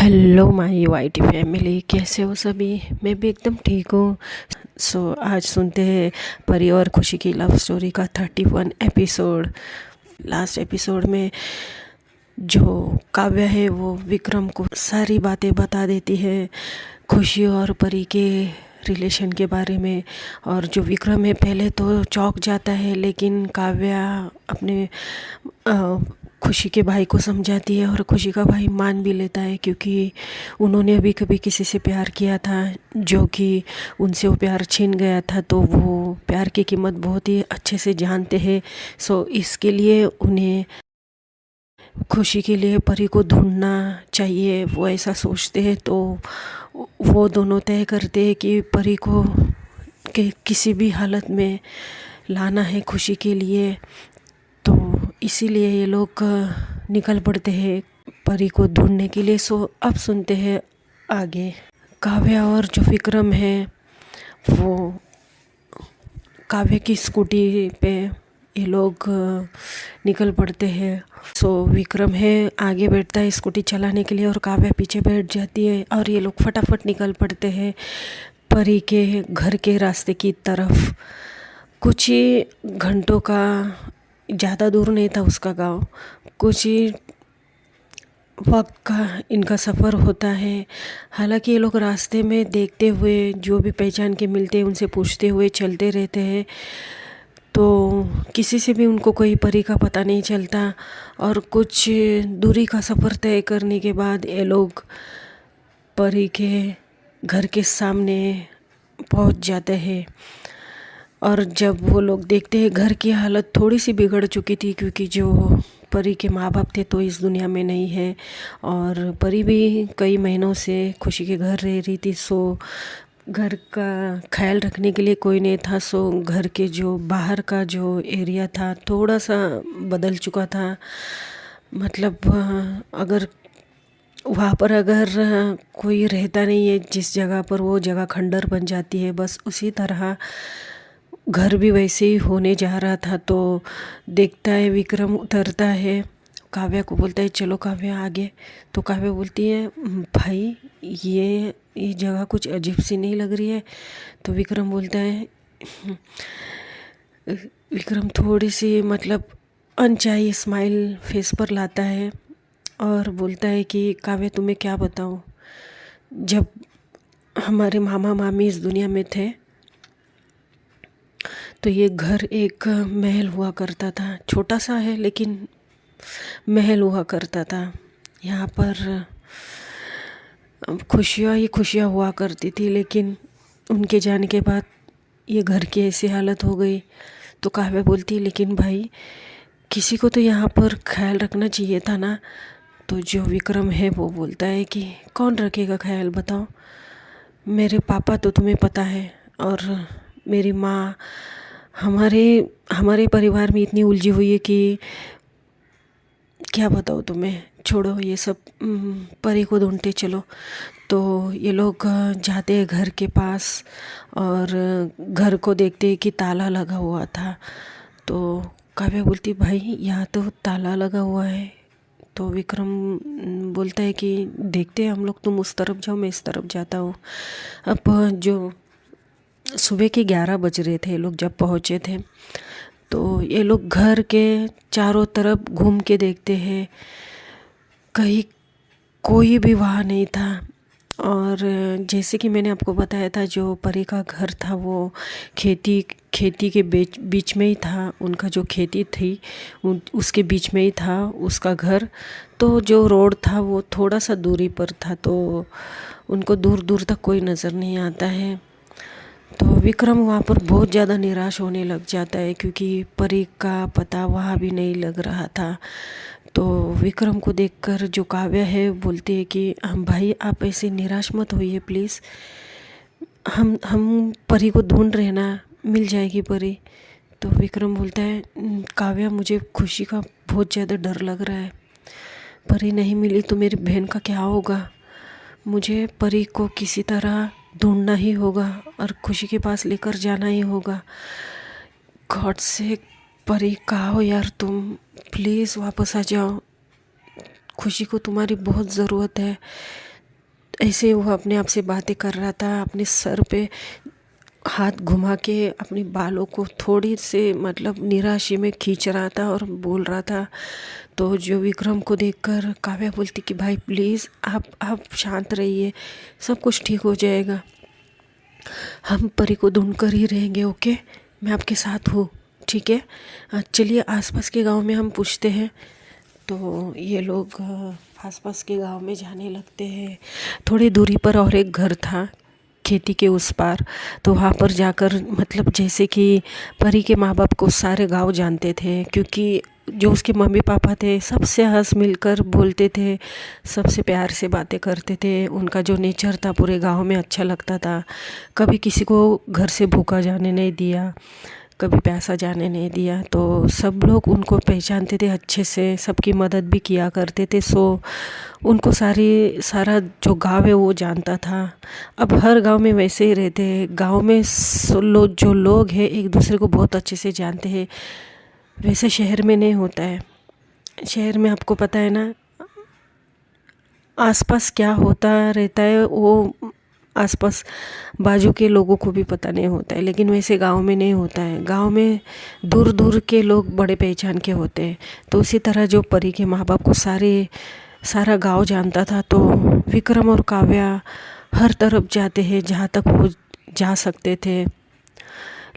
Hello my YT family, कैसे हो सभी। मैं भी एकदम ठीक हूँ। आज सुनते हैं परी और खुशी की लव स्टोरी का 31 एपिसोड। लास्ट एपिसोड में जो काव्या है वो विक्रम को सारी बातें बता देती है खुशी और परी के रिलेशन के बारे में। और जो विक्रम है पहले तो चौंक जाता है, लेकिन काव्या अपने खुशी के भाई को समझाती है और खुशी का भाई मान भी लेता है, क्योंकि उन्होंने अभी कभी किसी से प्यार किया था जो कि उनसे वो प्यार छीन गया था, तो वो प्यार की कीमत बहुत ही अच्छे से जानते हैं। इसके लिए उन्हें खुशी के लिए परी को ढूंढना चाहिए, वो ऐसा सोचते हैं। तो वो दोनों तय करते हैं कि परी को किसी भी हालत में लाना है खुशी के लिए। तो इसीलिए ये लोग निकल पड़ते हैं परी को ढूंढने के लिए। अब सुनते हैं आगे। काव्या और जो विक्रम है वो काव्या की स्कूटी पे ये लोग निकल पड़ते हैं। विक्रम है आगे बैठता है स्कूटी चलाने के लिए और काव्या पीछे बैठ जाती है, और ये लोग फटाफट निकल पड़ते हैं परी के घर के रास्ते की तरफ। कुछ ही घंटों का, ज़्यादा दूर नहीं था उसका गांव, कुछ ही वक्त का इनका सफ़र होता है। हालांकि ये लोग रास्ते में देखते हुए जो भी पहचान के मिलते हैं उनसे पूछते हुए चलते रहते हैं, तो किसी से भी उनको कोई परी का पता नहीं चलता। और कुछ दूरी का सफ़र तय करने के बाद ये लोग परी के घर के सामने पहुंच जाते हैं। और जब वो लोग देखते हैं घर की हालत थोड़ी सी बिगड़ चुकी थी, क्योंकि जो परी के माँ बाप थे तो इस दुनिया में नहीं है, और परी भी कई महीनों से खुशी के घर रह रही थी। घर का ख्याल रखने के लिए कोई नहीं था। घर के जो बाहर का जो एरिया था थोड़ा सा बदल चुका था। मतलब अगर वहाँ पर अगर कोई रहता नहीं है जिस जगह पर, वो जगह खंडर बन जाती है। बस उसी तरह घर भी वैसे ही होने जा रहा था। तो देखता है विक्रम उतरता है, काव्या को बोलता है चलो काव्या आगे। तो काव्या बोलती है भाई ये जगह कुछ अजीब सी नहीं लग रही है। तो विक्रम बोलता है विक्रम थोड़ी सी मतलब अनचाही स्माइल फेस पर लाता है और बोलता है कि काव्या तुम्हें क्या बताऊँ, जब हमारे मामा मामी इस दुनिया में थे तो ये घर एक महल हुआ करता था। छोटा सा है लेकिन महल हुआ करता था। यहाँ पर खुशियाँ ही खुशियाँ हुआ करती थी, लेकिन उनके जाने के बाद ये घर की ऐसी हालत हो गई। तो काव्या बोलती लेकिन भाई किसी को तो यहाँ पर ख्याल रखना चाहिए था ना। तो जो विक्रम है वो बोलता है कि कौन रखेगा ख्याल बताओ, मेरे पापा तो तुम्हें पता है, और मेरी माँ हमारे हमारे परिवार में इतनी उलझी हुई है कि क्या बताओ तुम्हें। छोड़ो ये सब, परी को ढूंढते चलो। तो ये लोग जाते हैं घर के पास और घर को देखते हैं कि ताला लगा हुआ था। तो काव्या बोलती भाई यहाँ तो ताला लगा हुआ है। तो विक्रम बोलता है कि देखते हैं हम लोग, तुम उस तरफ जाओ मैं इस तरफ जाता हूँ। अब जो सुबह के 11 बज रहे थे ये लोग जब पहुँचे थे, तो ये लोग घर के चारों तरफ घूम के देखते हैं, कहीं कोई भी वहाँ नहीं था। और जैसे कि मैंने आपको बताया था जो परी का घर था वो खेती के बीच में ही था। उनका जो खेती थी उसके बीच में ही था उसका घर। तो जो रोड था वो थोड़ा सा दूरी पर था, तो उनको दूर दूर तक कोई नज़र नहीं आता है। तो विक्रम वहाँ पर बहुत ज़्यादा निराश होने लग जाता है, क्योंकि परी का पता वहाँ भी नहीं लग रहा था। तो विक्रम को देखकर जो काव्या है बोलती है कि हम भाई आप ऐसे निराश मत होइए प्लीज़, हम परी को ढूंढ रहे ना, मिल जाएगी परी। तो विक्रम बोलता है काव्या मुझे खुशी का बहुत ज़्यादा डर लग रहा है, परी नहीं मिली तो मेरी बहन का क्या होगा। मुझे परी को किसी तरह ढूंढना ही होगा और खुशी के पास लेकर जाना ही होगा। गॉड से परी कहाँ हो यार तुम, प्लीज़ वापस आ जाओ, खुशी को तुम्हारी बहुत ज़रूरत है। ऐसे वो अपने आप से बातें कर रहा था, अपने सर पे हाथ घुमा के अपने बालों को थोड़ी से मतलब निराशी में खींच रहा था और बोल रहा था। तो जो विक्रम को देखकर काव्या बोलती कि भाई प्लीज़ आप शांत रहिए, सब कुछ ठीक हो जाएगा, हम परी को ढूंढ कर ही रहेंगे, ओके, मैं आपके साथ हूँ, ठीक है। चलिए आसपास के गांव में हम पूछते हैं। तो ये लोग आसपास के गांव में जाने लगते हैं। थोड़ी दूरी पर और एक घर था खेती के उस पार। तो वहाँ पर जाकर मतलब जैसे कि परी के माँ बाप को सारे गांव जानते थे, क्योंकि जो उसके मम्मी पापा थे सबसे हंस मिलकर बोलते थे, सबसे प्यार से बातें करते थे। उनका जो नेचर था पूरे गांव में अच्छा लगता था। कभी किसी को घर से भूखा जाने नहीं दिया, कभी पैसा जाने नहीं दिया। तो सब लोग उनको पहचानते थे अच्छे से, सबकी मदद भी किया करते थे। सो उनको सारा जो गांव है वो जानता था। अब हर गांव में वैसे ही रहते हैं, गांव में जो लोग हैं एक दूसरे को बहुत अच्छे से जानते हैं। वैसे शहर में नहीं होता है। शहर में आपको पता है ना, आसपास क्या होता रहता है वो आसपास बाजू के लोगों को भी पता नहीं होता है, लेकिन वैसे गांव में नहीं होता है। गांव में दूर दूर के लोग बड़े पहचान के होते हैं। तो उसी तरह जो परी के माँ बाप को सारा गांव जानता था। तो विक्रम और काव्या हर तरफ जाते हैं जहाँ तक वो जा सकते थे,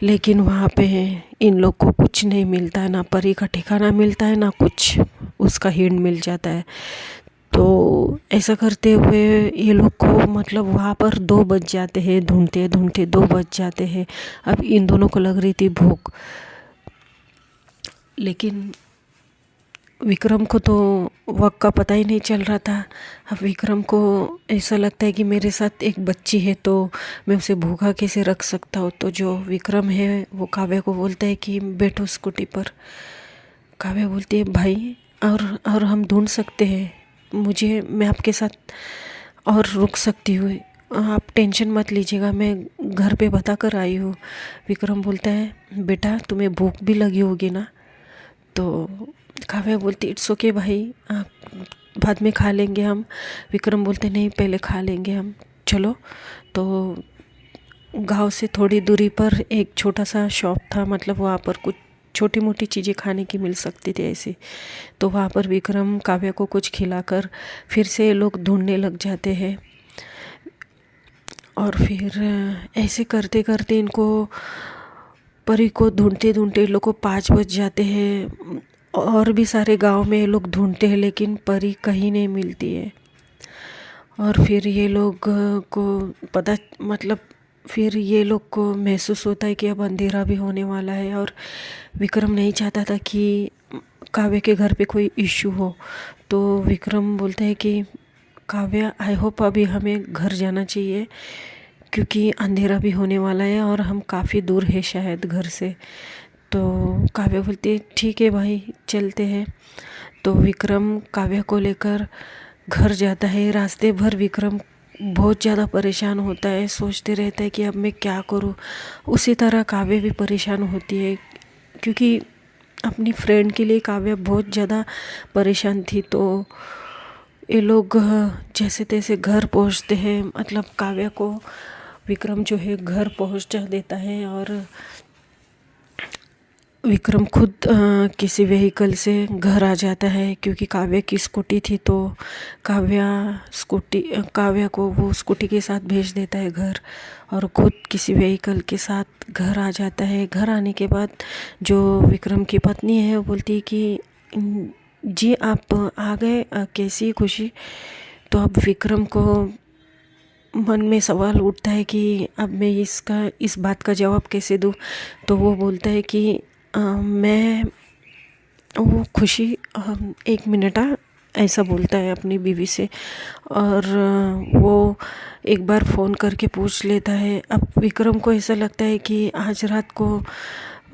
लेकिन वहाँ पे इन लोग को कुछ नहीं मिलता है, ना परी का ठिकाना मिलता है, ना कुछ उसका हिंट मिल जाता है। तो ऐसा करते हुए ये लोग को मतलब वहाँ पर 2 बज जाते हैं, ढूंढते ढूंढते 2 बज जाते हैं। अब इन दोनों को लग रही थी भूख, लेकिन विक्रम को तो वक्त का पता ही नहीं चल रहा था। अब विक्रम को ऐसा लगता है कि मेरे साथ एक बच्ची है तो मैं उसे भूखा कैसे रख सकता हूँ। तो जो विक्रम है वो काव्या को बोलता है कि बैठो स्कूटी पर। काव्या बोलती है भाई और हम ढूंढ सकते हैं, मैं आपके साथ और रुक सकती हूँ, आप टेंशन मत लीजिएगा, मैं घर पे बता कर आई हूँ। विक्रम बोलता है बेटा तुम्हें भूख भी लगी होगी ना। तो काव्या बोलती इट्स ओके भाई, बाद में खा लेंगे हम। विक्रम बोलते नहीं पहले खा लेंगे हम, चलो। तो गांव से थोड़ी दूरी पर एक छोटा सा शॉप था, मतलब वहाँ पर कुछ छोटी मोटी चीज़ें खाने की मिल सकती थी ऐसी। तो वहाँ पर विक्रम काव्या को कुछ खिलाकर फिर से ये लोग ढूंढने लग जाते हैं। और फिर ऐसे करते करते इनको परी को ढूंढते ढूंढते लोग को 5 बज जाते हैं। और भी सारे गांव में ये लोग ढूंढते हैं, लेकिन परी कहीं नहीं मिलती है। और फिर ये लोग को पता मतलब फिर ये लोग को महसूस होता है कि अब अंधेरा भी होने वाला है। और विक्रम नहीं चाहता था कि काव्या के घर पे कोई इश्यू हो। तो विक्रम बोलता है कि काव्या आई होप अभी हमें घर जाना चाहिए, क्योंकि अंधेरा भी होने वाला है और हम काफ़ी दूर है शायद घर से। तो काव्या बोलती है ठीक है भाई चलते हैं। तो विक्रम काव्या को लेकर घर जाता है। रास्ते भर विक्रम बहुत ज़्यादा परेशान होता है, सोचते रहता है कि अब मैं क्या करूं। उसी तरह काव्या भी परेशान होती है, क्योंकि अपनी फ्रेंड के लिए काव्या बहुत ज़्यादा परेशान थी। तो ये लोग जैसे तैसे घर पहुंचते हैं, मतलब काव्या को विक्रम जो है घर पहुंचा देता है। और विक्रम खुद किसी व्हीकल से घर आ जाता है, क्योंकि काव्या की स्कूटी थी। तो काव्या को वो स्कूटी के साथ भेज देता है घर, और खुद किसी व्हीकल के साथ घर आ जाता है। घर आने के बाद जो विक्रम की पत्नी है वो बोलती है कि जी आप आ गए, कैसी खुशी। तो अब विक्रम को मन में सवाल उठता है कि अब मैं इस बात का जवाब कैसे दूँ। तो वो बोलता है कि मैं वो खुशी 1 मिनट ऐसा बोलता है अपनी बीवी से। और वो एक बार फ़ोन करके पूछ लेता है। अब विक्रम को ऐसा लगता है कि आज रात को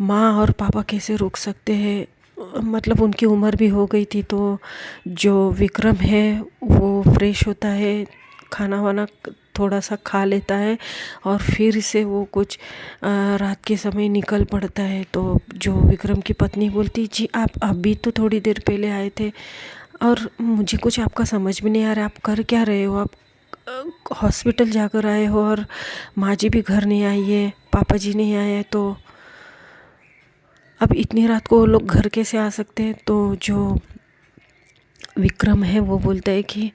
माँ और पापा कैसे रुक सकते हैं, मतलब उनकी उम्र भी हो गई थी। तो जो विक्रम है वो फ्रेश होता है, खाना वाना थोड़ा सा खा लेता है, और फिर से वो कुछ रात के समय निकल पड़ता है। तो जो विक्रम की पत्नी बोलती जी आप अभी तो थोड़ी देर पहले आए थे, और मुझे कुछ आपका समझ में नहीं आ रहा, आप कर क्या रहे हो, हॉस्पिटल जाकर आए हो और माँ जी भी घर नहीं आई है, पापा जी नहीं आए हैं, तो अब इतनी रात को वो लोग घर कैसे आ सकते हैं। तो जो विक्रम है वो बोलता है कि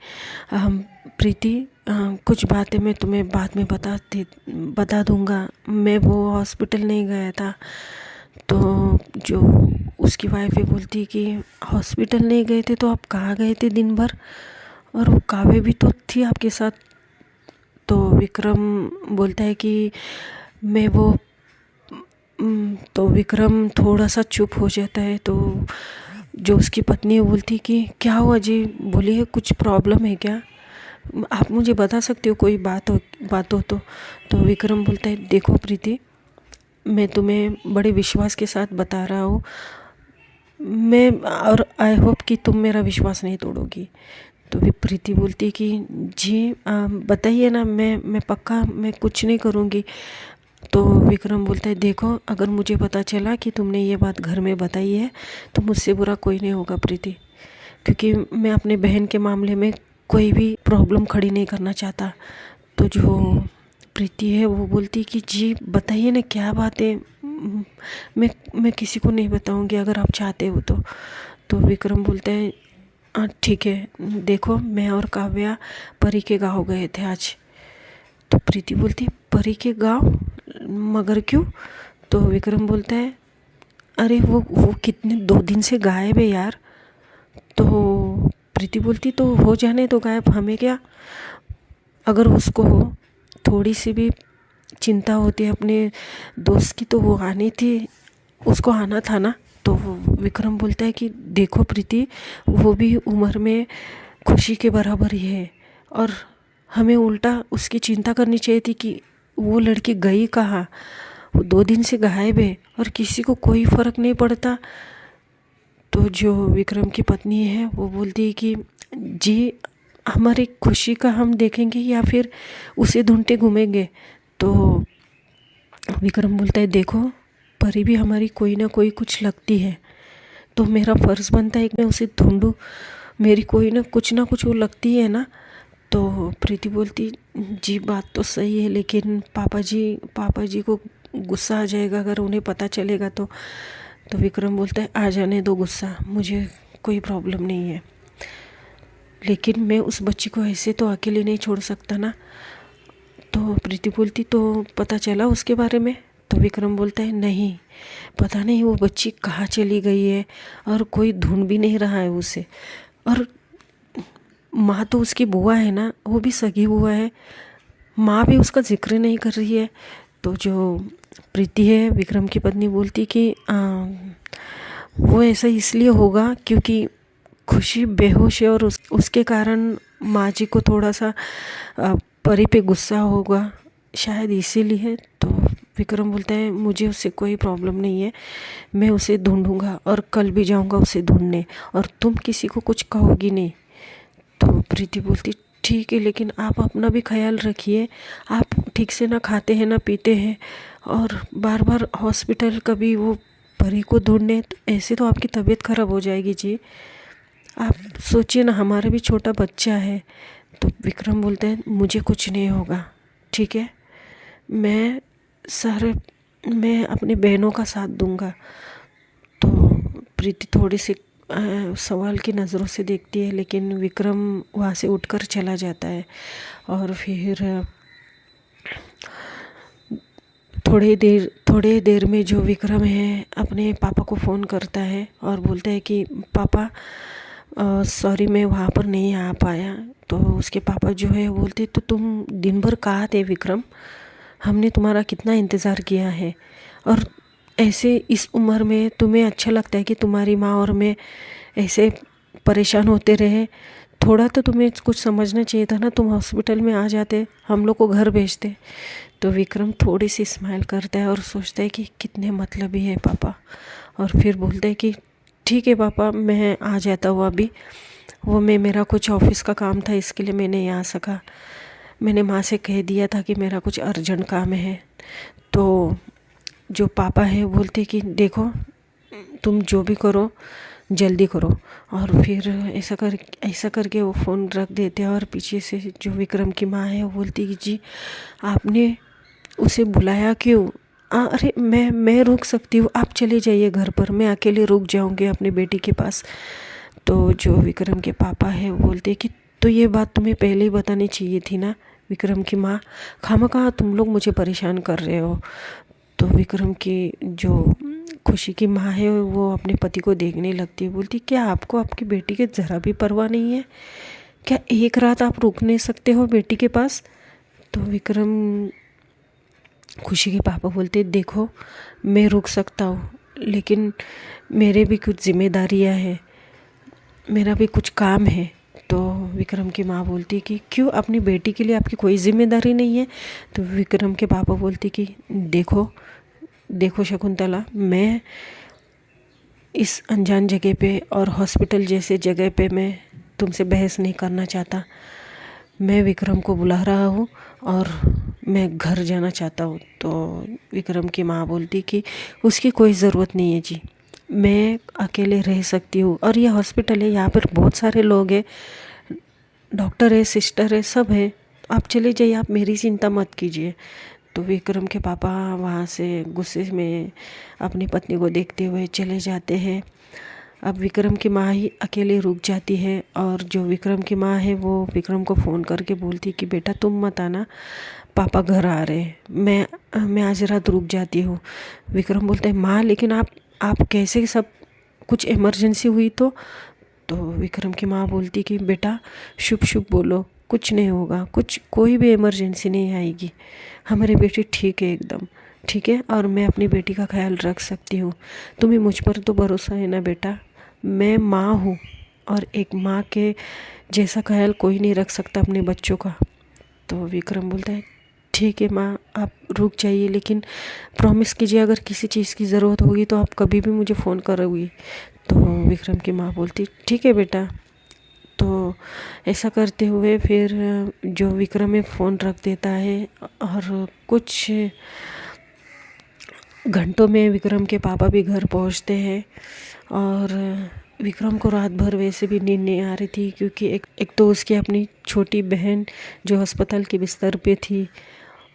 प्रीति, कुछ बातें मैं तुम्हें बाद में बता दूंगा, मैं वो हॉस्पिटल नहीं गया था। तो जो उसकी वाइफ है बोलती है कि हॉस्पिटल नहीं गए थे तो आप कहाँ गए थे दिन भर, और वो काव्य भी तो थी आपके साथ। तो विक्रम बोलता है कि मैं वो तो विक्रम थोड़ा सा चुप हो जाता है। तो जो उसकी पत्नी है बोलती कि क्या हुआ जी, बोलिए, कुछ प्रॉब्लम है क्या, आप मुझे बता सकते हो, कोई बात हो तो विक्रम बोलता है देखो प्रीति, मैं तुम्हें बड़े विश्वास के साथ बता रहा हूँ, मैं और आई होप कि तुम मेरा विश्वास नहीं तोड़ोगी। तो प्रीति बोलती है कि जी बताइए ना, मैं पक्का मैं कुछ नहीं करूँगी। तो विक्रम बोलता है देखो, अगर मुझे पता चला कि तुमने ये बात घर में बताई है तो मुझसे बुरा कोई नहीं होगा प्रीति, क्योंकि मैं अपने बहन के मामले में कोई भी प्रॉब्लम खड़ी नहीं करना चाहता। तो जो प्रीति है वो बोलती कि जी बताइए ना क्या बात है, मैं किसी को नहीं बताऊंगी अगर आप चाहते हो तो। तो विक्रम बोलता है ठीक है, देखो मैं और काव्या परी के गाँव गए थे आज। तो प्रीति बोलती है परी के गाँव, मगर क्यों? तो विक्रम बोलता है अरे वो कितने 2 दिन से गायब है यार। तो प्रीति बोलती तो हो जाने तो गायब, हमें क्या, अगर उसको थोड़ी सी भी चिंता होती है अपने दोस्त की तो वो आनी थी, उसको आना था ना। तो विक्रम बोलता है कि देखो प्रीति, वो भी उम्र में खुशी के बराबर ही है, और हमें उल्टा उसकी चिंता करनी चाहिए थी कि वो लड़की गई कहाँ, वो 2 दिन से गायब है और किसी को कोई फ़र्क नहीं पड़ता। तो जो विक्रम की पत्नी है वो बोलती है कि जी हमारी खुशी का हम देखेंगे या फिर उसे ढूंढते घूमेंगे। तो विक्रम बोलता है देखो, परी भी हमारी कोई ना कोई कुछ लगती है, तो मेरा फ़र्ज़ बनता है कि मैं उसे ढूंढूं, मेरी कोई ना कुछ वो लगती है ना। तो प्रीति बोलती जी बात तो सही है, लेकिन पापा जी को गुस्सा आ जाएगा अगर उन्हें पता चलेगा तो। तो विक्रम बोलता है आ जाने दो गुस्सा, मुझे कोई प्रॉब्लम नहीं है, लेकिन मैं उस बच्ची को ऐसे तो अकेले नहीं छोड़ सकता ना। तो प्रीति बोलती तो पता चला उसके बारे में? तो विक्रम बोलता है नहीं, पता नहीं वो बच्ची कहाँ चली गई है और कोई ढूंढ भी नहीं रहा है उसे, और माँ तो उसकी बुआ है ना, वो भी सगी बुआ है, माँ भी उसका जिक्र नहीं कर रही है। तो जो प्रीति है विक्रम की पत्नी बोलती कि वो ऐसा इसलिए होगा क्योंकि खुशी बेहोश है और उसके कारण माँ जी को थोड़ा सा परी पे गुस्सा होगा, शायद इसीलिए। तो विक्रम बोलता है मुझे उससे कोई प्रॉब्लम नहीं है, मैं उसे ढूंढूंगा और कल भी जाऊंगा उसे ढूंढने, और तुम किसी को कुछ कहोगी नहीं। तो प्रीति बोलती ठीक है, लेकिन आप अपना भी ख्याल रखिए, आप ठीक से ना खाते हैं ना पीते हैं, और बार बार हॉस्पिटल कभी वो परी को ढूंढने, तो ऐसे तो आपकी तबीयत ख़राब हो जाएगी जी, आप सोचिए ना, हमारा भी छोटा बच्चा है। तो विक्रम बोलते हैं मुझे कुछ नहीं होगा, ठीक है, मैं मैं अपनी बहनों का साथ दूंगा। तो प्रीति थोड़ी सी सवाल की नज़रों से देखती है, लेकिन विक्रम वहाँ से उठकर चला जाता है। और फिर थोड़े देर में जो विक्रम है अपने पापा को फ़ोन करता है और बोलता है कि पापा सॉरी मैं वहाँ पर नहीं आ पाया। तो उसके पापा जो है बोलते तो तुम दिन भर कहाँ थे विक्रम, हमने तुम्हारा कितना इंतज़ार किया है, और ऐसे इस उम्र में तुम्हें अच्छा लगता है कि तुम्हारी माँ और मैं ऐसे परेशान होते रहे, थोड़ा तो तुम्हें कुछ समझना चाहिए था ना, तुम हॉस्पिटल में आ जाते, हम लोग को घर भेजते। तो विक्रम थोड़ी सी स्माइल करता है और सोचता है कि कितने मतलबी है पापा, और फिर बोलता है कि ठीक है पापा मैं आ जाता हूँ अभी, वो मेरा कुछ ऑफिस का काम था इसके लिए मैं नहीं आ सका, मैंने माँ से कह दिया था कि मेरा कुछ अर्जेंट काम है। तो जो पापा है बोलते कि देखो तुम जो भी करो जल्दी करो। और फिर ऐसा करके वो फ़ोन रख देते हैं और पीछे से जो विक्रम की माँ है वो बोलती कि जी आपने उसे बुलाया क्यों? अरे मैं रुक सकती हूँ, आप चले जाइए घर पर, मैं अकेले रुक जाऊँगी अपनी बेटी के पास। तो जो विक्रम के पापा है वो बोलते कि तो ये बात तुम्हें पहले ही बतानी चाहिए थी ना विक्रम की माँ, खामखा तुम लोग मुझे परेशान कर रहे हो। तो विक्रम की जो खुशी की माँ है वो अपने पति को देखने लगती है, बोलती क्या आपको आपकी बेटी के ज़रा भी परवाह नहीं है? क्या एक रात आप रुक नहीं सकते हो बेटी के पास? तो विक्रम खुशी के पापा बोलते देखो मैं रुक सकता हूँ, लेकिन मेरे भी कुछ जिम्मेदारियाँ हैं, मेरा भी कुछ काम है। तो विक्रम की माँ बोलती कि क्यों अपनी बेटी के लिए आपकी कोई जिम्मेदारी नहीं है? तो विक्रम के पापा बोलते कि देखो देखो शकुंतला, मैं इस अनजान जगह पे और हॉस्पिटल जैसे जगह पे मैं तुमसे बहस नहीं करना चाहता। मैं विक्रम को बुला रहा हूँ और मैं घर जाना चाहता हूँ। तो विक्रम की माँ बोलती कि उसकी कोई ज़रूरत नहीं है जी, मैं अकेले रह सकती हूँ और ये हॉस्पिटल है, यहाँ पर बहुत सारे लोग हैं, डॉक्टर है, सिस्टर है, सब है, आप चले जाइए, आप मेरी चिंता मत कीजिए। तो विक्रम के पापा वहाँ से गुस्से में अपनी पत्नी को देखते हुए चले जाते हैं। अब विक्रम की माँ ही अकेले रुक जाती है और जो विक्रम की माँ है वो विक्रम को फ़ोन करके बोलती कि बेटा तुम मत आना, पापा घर आ रहे हैं, मैं आज रात रुक जाती हूँ। विक्रम बोलता है माँ लेकिन आप कैसे, सब कुछ इमरजेंसी हुई तो विक्रम की माँ बोलती कि बेटा शुभ शुभ बोलो, कुछ नहीं होगा, कोई भी इमरजेंसी नहीं आएगी, हमारी बेटी ठीक है, एकदम ठीक है, और मैं अपनी बेटी का ख्याल रख सकती हूँ, तुम्हें मुझ पर तो भरोसा है ना बेटा? मैं माँ हूँ और एक माँ के जैसा ख्याल कोई नहीं रख सकता अपने बच्चों का। तो विक्रम बोलता है ठीक है माँ, आप रुक जाइए, लेकिन प्रॉमिस कीजिए अगर किसी चीज़ की ज़रूरत होगी तो आप कभी भी मुझे फ़ोन करोगी। तो विक्रम की माँ बोलती ठीक है बेटा। तो ऐसा करते हुए फिर जो विक्रम है फ़ोन रख देता है और कुछ घंटों में विक्रम के पापा भी घर पहुंचते हैं। और विक्रम को रात भर वैसे भी नींद नहीं आ रही थी, क्योंकि एक तो उसकी अपनी छोटी बहन जो अस्पताल के बिस्तर पे थी,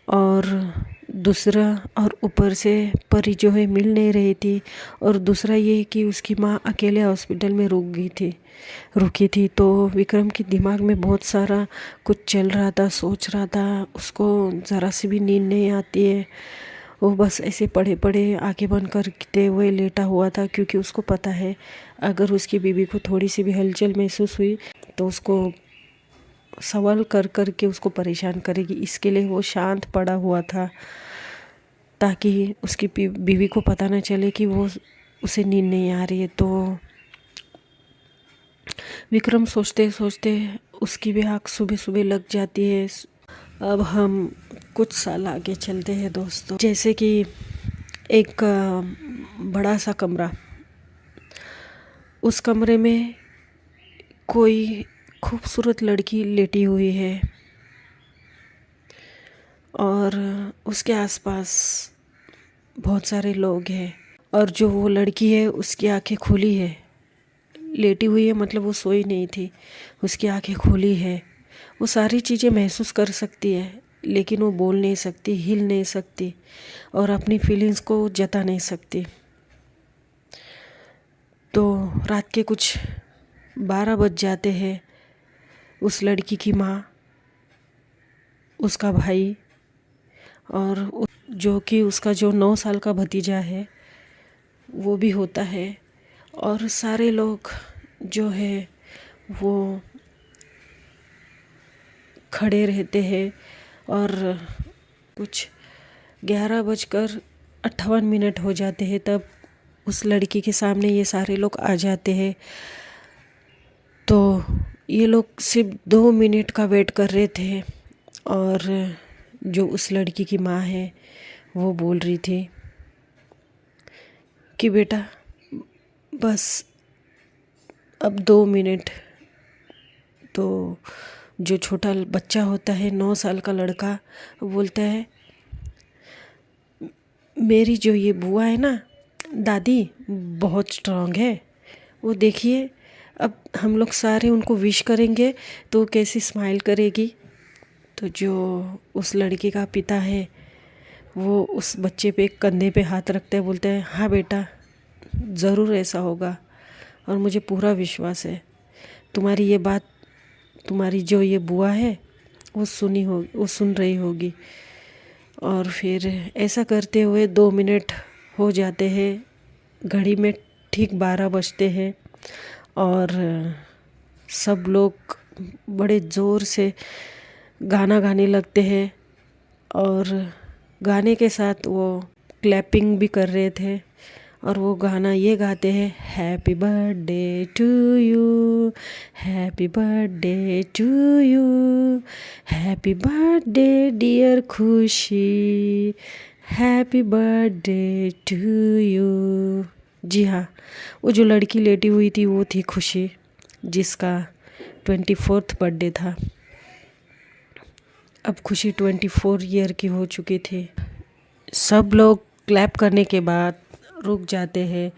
और दूसरा और ऊपर से परी जो है मिल नहीं रही थी, और दूसरा ये कि उसकी माँ अकेले हॉस्पिटल में रुकी थी। तो विक्रम के दिमाग में बहुत सारा कुछ चल रहा था, सोच रहा था, उसको ज़रा सी भी नींद नहीं आती है, वो बस ऐसे पड़े पड़े आंखें बंद करते हुए लेटा हुआ था, क्योंकि उसको पता है अगर उसकी बीवी को थोड़ी सी भी हलचल महसूस हुई तो उसको सवाल कर कर के उसको परेशान करेगी। इसके लिए वो शांत पड़ा हुआ था, ताकि उसकी बीवी को पता ना चले कि वो उसे नींद नहीं आ रही है। तो विक्रम सोचते सोचते उसकी भी आँख सुबह सुबह लग जाती है। अब हम कुछ साल आगे चलते हैं दोस्तों, जैसे कि एक बड़ा सा कमरा, उस कमरे में कोई खूबसूरत लड़की लेटी हुई है और उसके आसपास बहुत सारे लोग हैं, और जो वो लड़की है उसकी आंखें खुली है, लेटी हुई है, मतलब वो सोई नहीं थी, उसकी आंखें खुली है, वो सारी चीज़ें महसूस कर सकती है, लेकिन वो बोल नहीं सकती, हिल नहीं सकती और अपनी फीलिंग्स को जता नहीं सकती। तो रात के कुछ 12 बज जाते हैं। उस लड़की की माँ, उसका भाई और जो कि उसका जो 9 साल का भतीजा है वो भी होता है, और सारे लोग जो है वो खड़े रहते हैं। और कुछ 11:58 हो जाते हैं, तब उस लड़की के सामने ये सारे लोग आ जाते हैं। तो ये लोग सिर्फ 2 मिनट का वेट कर रहे थे, और जो उस लड़की की माँ है वो बोल रही थी कि बेटा बस अब 2 मिनट। तो जो छोटा बच्चा होता है, 9 साल का लड़का, बोलता है मेरी जो ये बुआ है ना, दादी बहुत स्ट्रांग है, वो देखिए, अब हम लोग सारे उनको विश करेंगे तो वो कैसी स्माइल करेगी। तो जो उस लड़की का पिता है वो उस बच्चे पे कंधे पे हाथ रखते हैं, बोलते हैं हाँ बेटा, ज़रूर ऐसा होगा और मुझे पूरा विश्वास है तुम्हारी ये बात, तुम्हारी जो ये बुआ है वो सुन रही होगी। और फिर ऐसा करते हुए 2 मिनट हो जाते हैं, घड़ी में ठीक 12 बजते हैं और सब लोग बड़े ज़ोर से गाना गाने लगते हैं और गाने के साथ वो क्लैपिंग भी कर रहे थे। और वो गाना ये गाते हैं, happy birthday to you, happy birthday to you, happy birthday dear Khushi, happy birthday to you. जी हाँ, वो जो लड़की लेटी हुई थी वो थी खुशी, जिसका 24th बर्थडे था। अब खुशी 24 ईयर की हो चुकी थी। सब लोग क्लैप करने के बाद रुक जाते हैं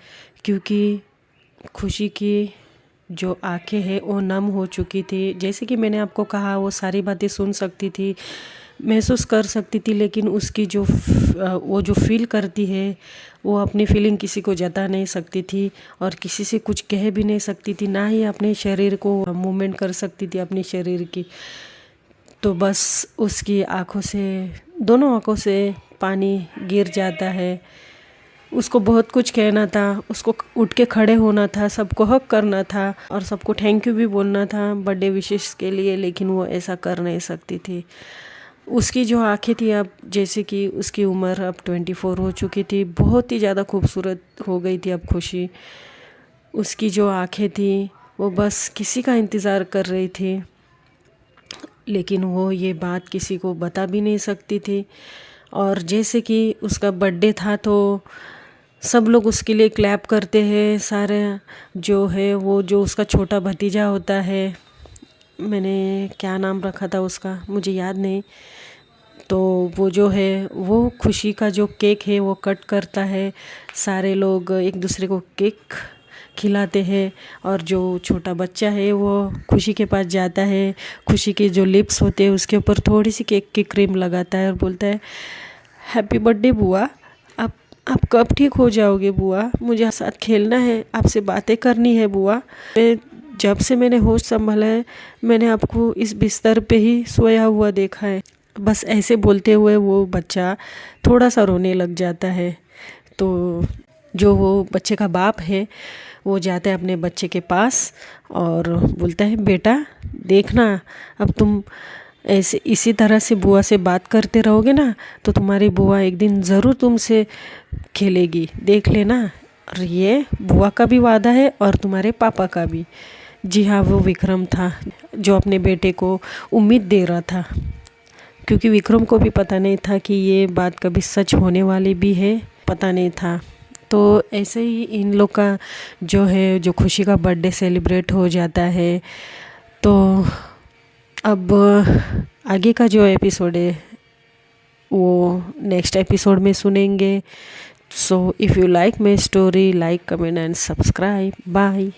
क्योंकि खुशी की जो आंखें हैं वो नम हो चुकी थी। जैसे कि मैंने आपको कहा, वो सारी बातें सुन सकती थी, महसूस कर सकती थी, लेकिन उसकी वो जो फील करती है वो अपनी फीलिंग किसी को जता नहीं सकती थी और किसी से कुछ कह भी नहीं सकती थी, ना ही अपने शरीर को मूवमेंट कर सकती थी अपने शरीर की। तो बस उसकी आँखों से, दोनों आँखों से पानी गिर जाता है। उसको बहुत कुछ कहना था, उसको उठ के खड़े होना था, सबको हक करना था और सबको थैंक यू भी बोलना था बर्थडे विशेस के लिए, लेकिन वो ऐसा कर नहीं सकती थी। उसकी जो आंखें थी, अब जैसे कि उसकी उम्र अब 24 हो चुकी थी, बहुत ही ज़्यादा खूबसूरत हो गई थी अब खुशी। उसकी जो आंखें थी वो बस किसी का इंतज़ार कर रही थी, लेकिन वो ये बात किसी को बता भी नहीं सकती थी। और जैसे कि उसका बर्थडे था तो सब लोग उसके लिए क्लैप करते हैं सारे। जो है वो जो उसका छोटा भतीजा होता है, मैंने क्या नाम रखा था उसका मुझे याद नहीं, तो वो जो है वो खुशी का जो केक है वो कट करता है। सारे लोग एक दूसरे को केक खिलाते हैं और जो छोटा बच्चा है वो खुशी के पास जाता है, खुशी के जो लिप्स होते हैं उसके ऊपर थोड़ी सी केक की क्रीम लगाता है और बोलता है हैप्पी बर्थडे बुआ, आप कब ठीक हो जाओगे बुआ, मुझे साथ खेलना है, आपसे बातें करनी है बुआ। जब से मैंने होश संभाला है मैंने आपको इस बिस्तर पे ही सोया हुआ देखा है। बस ऐसे बोलते हुए वो बच्चा थोड़ा सा रोने लग जाता है। तो जो वो बच्चे का बाप है वो जाता है अपने बच्चे के पास और बोलता है बेटा देखना, अब तुम ऐसे इसी तरह से बुआ से बात करते रहोगे ना तो तुम्हारी बुआ एक दिन ज़रूर तुमसे खेलेगी, देख लेना। और ये बुआ का भी वादा है और तुम्हारे पापा का भी। जी हाँ, वो विक्रम था जो अपने बेटे को उम्मीद दे रहा था, क्योंकि विक्रम को भी पता नहीं था कि ये बात कभी सच होने वाली भी है, पता नहीं था। तो ऐसे ही इन लोग का जो है, जो खुशी का बर्थडे सेलिब्रेट हो जाता है। तो अब आगे का जो एपिसोड है वो नेक्स्ट एपिसोड में सुनेंगे। So if you like my story, like, comment and subscribe. Bye.